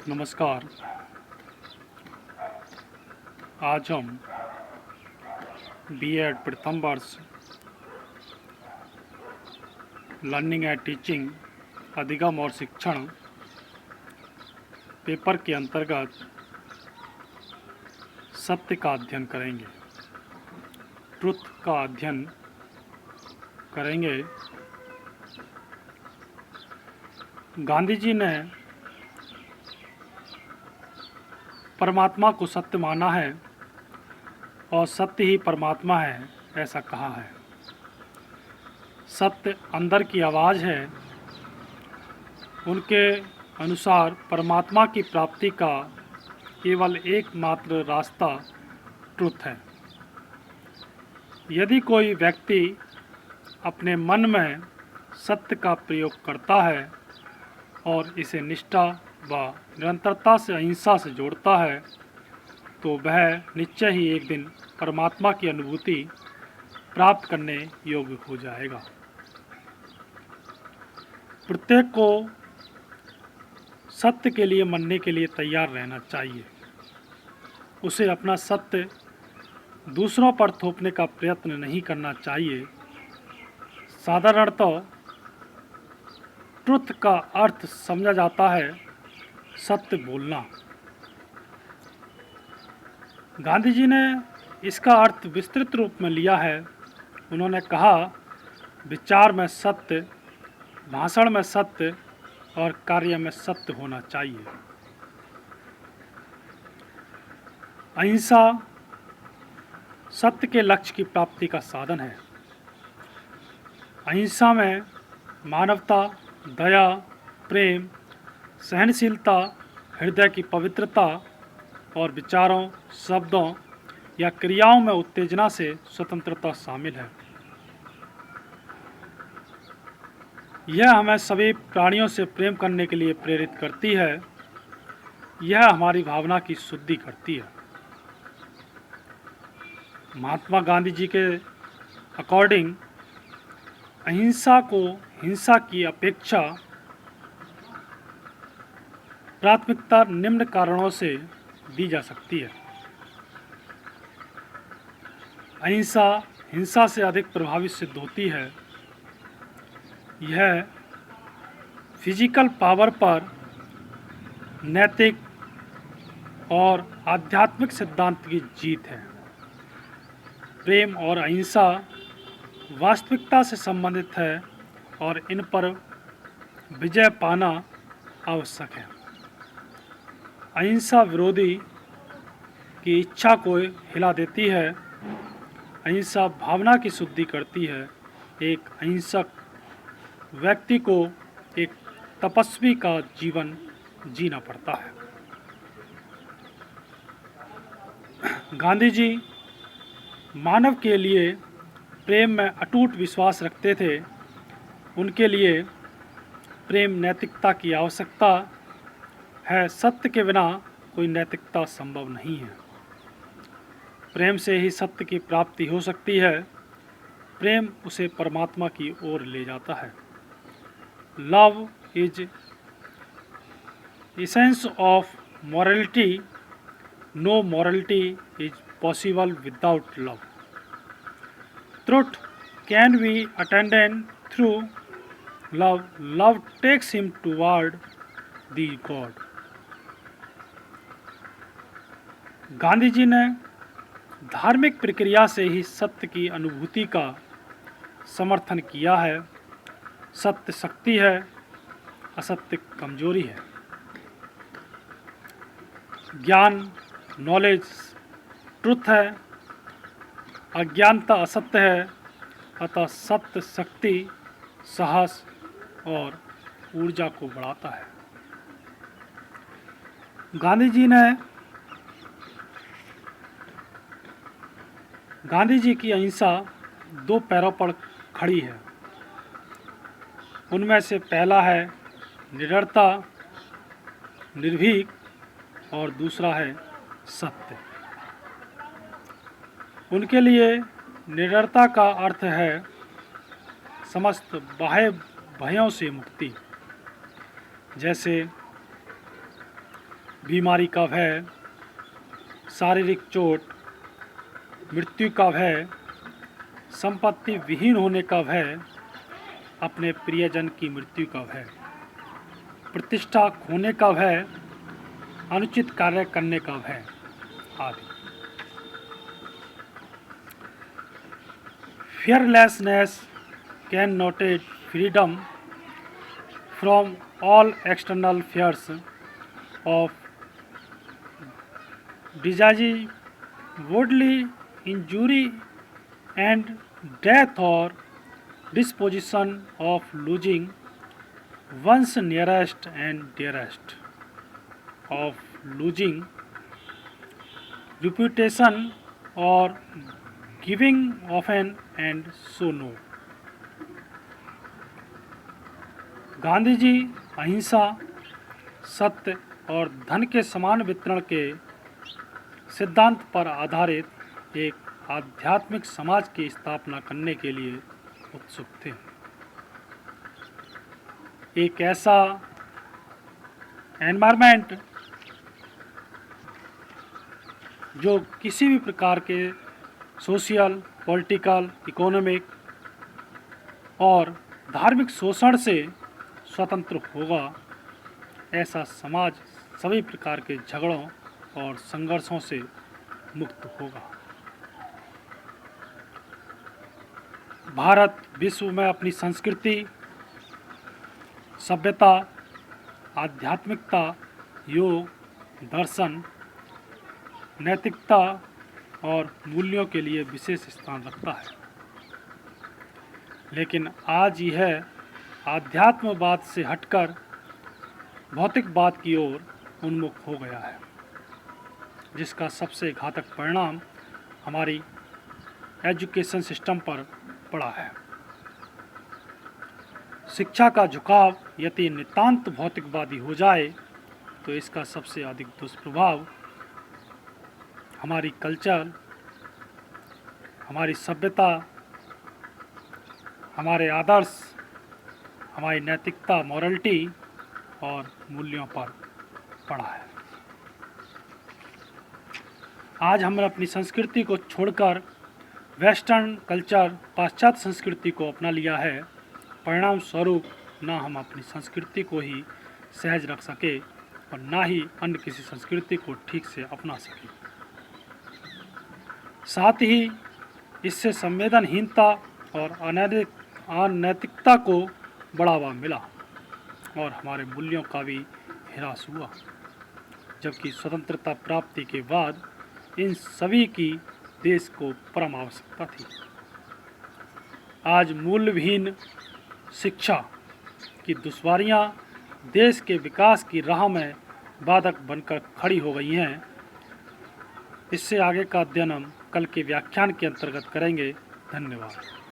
नमस्कार। आज हम बीएड प्रथम वर्ष लर्निंग एंड टीचिंग अधिगम और शिक्षण पेपर के अंतर्गत सत्य का अध्ययन करेंगे, ट्रुथ का अध्ययन करेंगे। गांधी जी ने परमात्मा को सत्य माना है और सत्य ही परमात्मा है, ऐसा कहा है। सत्य अंदर की आवाज़ है। उनके अनुसार परमात्मा की प्राप्ति का केवल एकमात्र रास्ता ट्रुथ है। यदि कोई व्यक्ति अपने मन में सत्य का प्रयोग करता है और इसे निष्ठा व निरंतरता से अहिंसा से जोड़ता है, तो वह निश्चय ही एक दिन परमात्मा की अनुभूति प्राप्त करने योग्य हो जाएगा। प्रत्येक को सत्य के लिए मरने के लिए तैयार रहना चाहिए। उसे अपना सत्य दूसरों पर थोपने का प्रयत्न नहीं करना चाहिए। साधारणतः ट्रुथ का अर्थ समझा जाता है सत्य बोलना। गांधी जी ने इसका अर्थ विस्तृत रूप में लिया है। उन्होंने कहा, विचार में सत्य, भाषण में सत्य और कार्य में सत्य होना चाहिए। अहिंसा सत्य के लक्ष्य की प्राप्ति का साधन है। अहिंसा में मानवता, दया, प्रेम, सहनशीलता, हृदय की पवित्रता और विचारों, शब्दों या क्रियाओं में उत्तेजना से स्वतंत्रता शामिल है। यह हमें सभी प्राणियों से प्रेम करने के लिए प्रेरित करती है। यह हमारी भावना की शुद्धि करती है। महात्मा गांधी जी के अकॉर्डिंग अहिंसा को हिंसा की अपेक्षा प्राथमिकता निम्न कारणों से दी जा सकती है। अहिंसा हिंसा से अधिक प्रभावी सिद्ध होती है। यह फिजिकल पावर पर नैतिक और आध्यात्मिक सिद्धांत की जीत है। प्रेम और अहिंसा वास्तविकता से संबंधित है और इन पर विजय पाना आवश्यक है। अहिंसा विरोधी की इच्छा को हिला देती है। अहिंसा भावना की शुद्धि करती है। एक अहिंसक व्यक्ति को एक तपस्वी का जीवन जीना पड़ता है। गांधी जी मानव के लिए प्रेम में अटूट विश्वास रखते थे। उनके लिए प्रेम नैतिकता की आवश्यकता है। सत्य के बिना कोई नैतिकता संभव नहीं है। प्रेम से ही सत्य की प्राप्ति हो सकती है। प्रेम उसे परमात्मा की ओर ले जाता है। Love is essence of morality. No morality is possible without love. Truth can be attained through love. Love takes him toward the God. Gandhi ji ने धार्मिक प्रक्रिया से ही सत्य की अनुभूति का समर्थन किया है। सत्य शक्ति है, असत्य कमजोरी है। ज्ञान, नॉलेज ट्रुथ है, अज्ञानता असत्य है। अतः सत्य शक्ति, साहस और ऊर्जा को बढ़ाता है। गांधी जी की अहिंसा दो पैरों पर खड़ी है। उनमें से पहला है निडरता, निर्भीक, और दूसरा है सत्य। उनके लिए निडरता का अर्थ है समस्त बाह्य भयों से मुक्ति। जैसे बीमारी का भय, शारीरिक चोट, मृत्यु का भय, संपत्ति विहीन होने का भय, अपने प्रियजन की मृत्यु का भय, प्रतिष्ठा खोने का भय, अनुचित कार्य करने का भय आदि। Fearlessness connotes freedom from all external fears of disease, bodily injury, and death, or disposition of losing one's nearest and dearest, of losing reputation, or giving often and so no। Gandhi ji अहिंसा, सत्य और धन के समान वितरण के सिद्धांत पर आधारित एक आध्यात्मिक समाज की स्थापना करने के लिए उत्सुक थे। एक ऐसा एनवायरनमेंट जो किसी भी प्रकार के सोशल, पॉलिटिकल, इकोनॉमिक और धार्मिक शोषण से स्वतंत्र होगा, ऐसा समाज सभी प्रकार के झगड़ों और संघर्षों से मुक्त होगा। भारत विश्व में अपनी संस्कृति, सभ्यता, आध्यात्मिकता, योग, दर्शन, नैतिकता और मूल्यों के लिए विशेष स्थान रखता है, लेकिन आज यह आध्यात्मवाद से हटकर भौतिकवाद की ओर उन्मुख हो गया है, जिसका सबसे घातक परिणाम हमारी एजुकेशन सिस्टम पर पड़ा है। शिक्षा का झुकाव यदि नितांत भौतिकवादी हो जाए तो इसका सबसे अधिक दुष्प्रभाव हमारी कल्चर, हमारी सभ्यता, हमारे आदर्श, हमारी नैतिकता, मॉरलिटी और मूल्यों पर पड़ा है। आज हमने अपनी संस्कृति को छोड़कर वेस्टर्न कल्चर, पाश्चात्य संस्कृति को अपना लिया है। परिणाम स्वरूप न हम अपनी संस्कृति को ही सहज रख सके और ना ही अन्य किसी संस्कृति को ठीक से अपना सके। साथ ही इससे संवेदनहीनता और अनैतिकता को बढ़ावा मिला और हमारे मूल्यों का भी ह्रास हुआ, जबकि स्वतंत्रता प्राप्ति के बाद इन सभी की देश को परम आवश्यकता थी। आज मूल्यहीन शिक्षा की दुश्वारियां देश के विकास की राह में बाधक बनकर खड़ी हो गई हैं। इससे आगे का अध्ययन हम कल के व्याख्यान के अंतर्गत करेंगे। धन्यवाद।